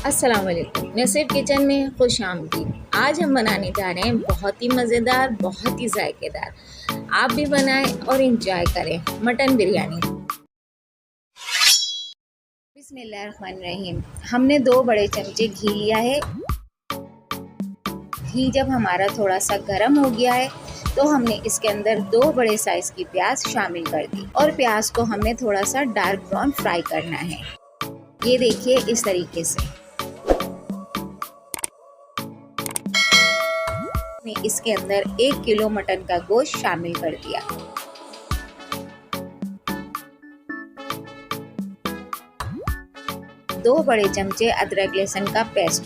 अस्सलाम वालेकुम। नसीब किचन में खुश आमदीद। आज हम बनाने जा रहे हैं बहुत ही मज़ेदार, बहुत ही जायकेदार। आप भी बनाएं और इंजॉय करें मटन बिरयानी। बिस्मिल्लाहिर्रहमानिर्रहीम। हमने 2 बड़े चमचे घी लिया है। घी जब हमारा थोड़ा सा गर्म हो गया है तो हमने इसके अंदर 2 बड़े साइज़ की प्याज शामिल कर दी और प्याज को हमें थोड़ा सा डार्क ब्राउन फ्राई करना है। ये देखिए इस तरीके से। इसके अंदर 1 किलो मटन का गोश्त शामिल कर दिया। दो बड़े चमचे अदरक लहसुन का पेस्ट।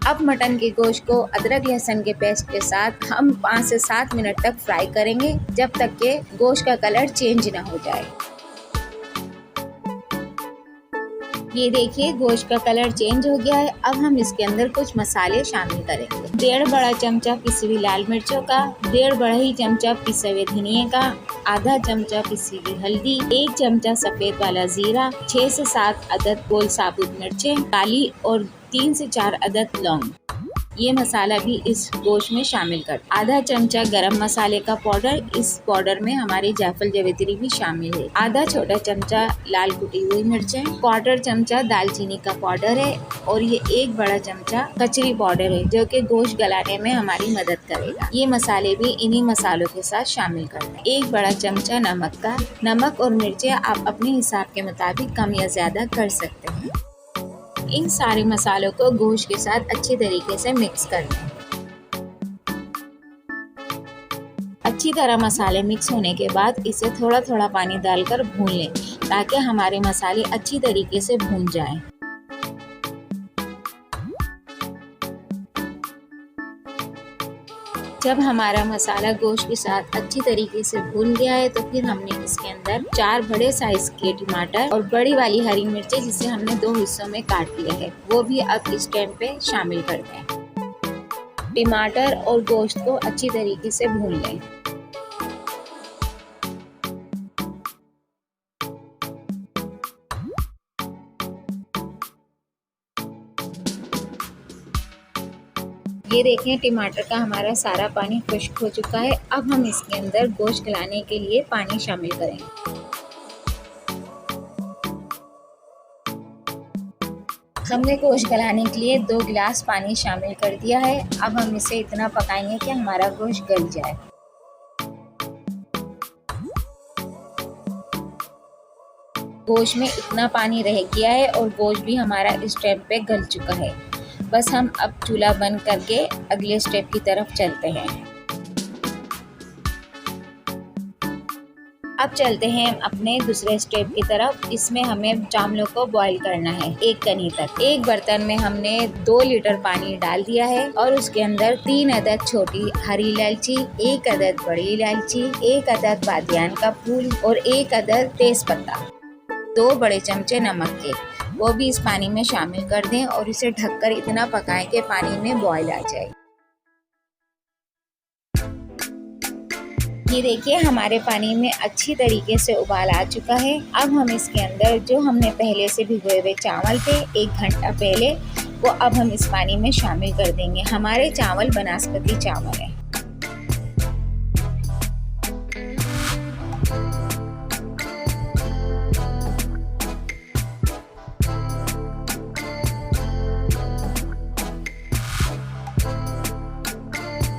अब मटन के गोश्त को अदरक लहसुन के पेस्ट के साथ हम 5 से 7 मिनट तक फ्राई करेंगे, जब तक के गोश्त का कलर चेंज ना हो जाए। ये देखिए गोश्त का कलर चेंज हो गया है। अब हम इसके अंदर कुछ मसाले शामिल करेंगे। 1.5 बड़ा चमचा पिसी हुई लाल मिर्चों का, 1.5 बड़ा ही चमचा पिसे हुए धनिये का, आधा चमचा पिसी हुई हल्दी, 1 चमचा सफेद वाला जीरा, 6 से 7 अदद गोल साबुत मिर्चें काली और 3 से 4 अदद लौंग। ये मसाला भी इस गोश्त में शामिल कर। आधा चमचा गरम मसाले का पाउडर, इस पाउडर में हमारी जायफल जवित्री भी शामिल है। आधा छोटा चमचा लाल कुटी हुई मिर्चें, 1/4 चमचा दालचीनी का पाउडर है और ये 1 बड़ा चमचा कचरी पाउडर है, जो कि गोश्त गलाने में हमारी मदद करेगा। ये मसाले भी इन्हीं मसालों के साथ शामिल कर दें। 1 बड़ा चमचा नमक का। नमक और मिर्चें आप अपने हिसाब के मुताबिक कम या ज्यादा कर सकते हैं। इन सारे मसालों को गोश्त के साथ अच्छी तरीके से मिक्स कर लें। अच्छी तरह मसाले मिक्स होने के बाद इसे थोड़ा थोड़ा पानी डालकर भून लें, ताकि हमारे मसाले अच्छी तरीके से भून जाएं। जब हमारा मसाला गोश्त के साथ अच्छी तरीके से भून गया है तो फिर हमने इसके अंदर 4 बड़े साइज के टमाटर और बड़ी वाली हरी मिर्चें, जिसे हमने 2 हिस्सों में काट लिया है, वो भी अब इस टाइम पे शामिल कर दें। टमाटर और गोश्त को अच्छी तरीके से भून लें। ये देखें टमाटर का हमारा सारा पानी खुश्क हो चुका है। अब हम इसके अंदर गोश्त गलाने के लिए पानी शामिल करेंगे। हमने गोश्त गलाने के लिए 2 गिलास पानी शामिल कर दिया है। अब हम इसे इतना पकाएंगे कि हमारा गोश्त गल जाए। गोश्त में इतना पानी रह गया है और गोश्त भी हमारा इस टाइम पे गल चुका है। बस हम अब चूल्हा बंद करके अगले स्टेप की तरफ चलते हैं। अब चलते हैं अपने दूसरे स्टेप की तरफ। इसमें हमें चावलों को बॉईल करना है 1 कनी तक। एक बर्तन में हमने 2 लीटर पानी डाल दिया है और उसके अंदर 3 अदद छोटी हरी इलायची, 1 अदद बड़ी इलायची, 1 अदद बादियान का फूल और 1 अदद तेज पत्ता, 2 बड़े चमचे नमक के, वो भी इस पानी में शामिल कर दें और इसे ढककर इतना पकाएं कि पानी में बॉईल आ जाए। ये देखिए हमारे पानी में अच्छी तरीके से उबाल आ चुका है। अब हम इसके अंदर जो हमने पहले से भिगोए हुए चावल थे 1 घंटा पहले, वो अब हम इस पानी में शामिल कर देंगे। हमारे चावल बनास्पति चावल है।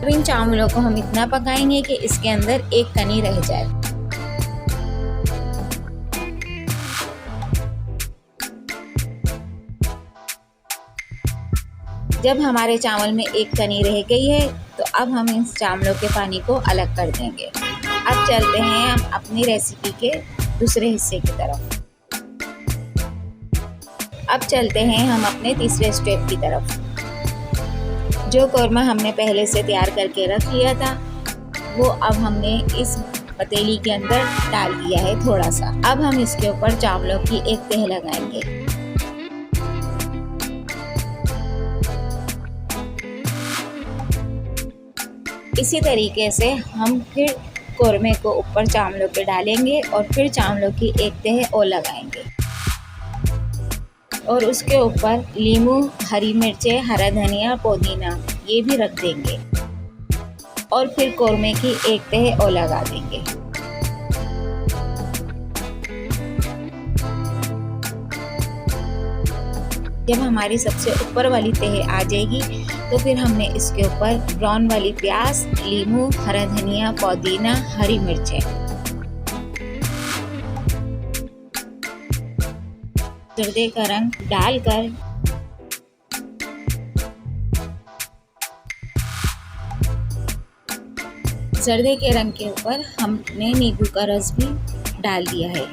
इन चावलों को हम इतना पकाएंगे कि इसके अंदर 1 कनी रह जाए। जब हमारे चावल में 1 कनी रह गई है तो अब हम इन चावलों के पानी को अलग कर देंगे। अब चलते हैं हम अपनी रेसिपी के दूसरे हिस्से की तरफ। अब चलते हैं हम अपने तीसरे स्टेप की तरफ। जो कौरमा हमने पहले से तैयार करके रख लिया था, वो अब हमने इस पतीली के अंदर डाल दिया है थोड़ा सा। अब हम इसके ऊपर चावलों की एक तह लगाएंगे। इसी तरीके से हम फिर कौरमे को ऊपर चावलों पे डालेंगे और फिर चावलों की एक तह और लगाएंगे। और उसके ऊपर नींबू, हरी मिर्चें, हरा धनिया, पुदीना ये भी रख देंगे और फिर कोरमे की एक तह और लगा देंगे। जब हमारी सबसे ऊपर वाली तह आ जाएगी तो फिर हमने इसके ऊपर ब्राउन वाली प्याज, नींबू, हरा धनिया, पुदीना, हरी मिर्चें, जर्दे का रंग डालकर जर्दे के रंग के ऊपर हमने नींबू का रस भी डाल दिया है।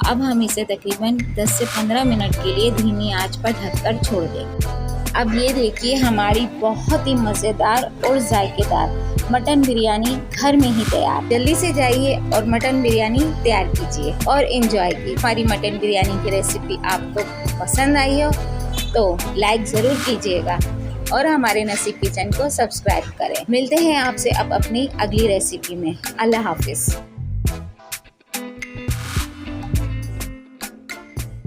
अब हम इसे तकरीबन 10 से 15 मिनट के लिए धीमी आंच पर ढककर छोड़ देंगे। अब ये देखिए हमारी बहुत ही मज़ेदार और जायकेदार मटन बिरयानी घर में ही तैयार। जल्दी से जाइए और मटन बिरयानी तैयार कीजिए और एंजॉय कीजिए। हमारी मटन बिरयानी की रेसिपी आपको पसंद आई हो तो लाइक ज़रूर कीजिएगा और हमारे नसीब किचन को सब्सक्राइब करें। मिलते हैं आपसे अब अपनी अगली रेसिपी में। अल्लाह हाफिज़।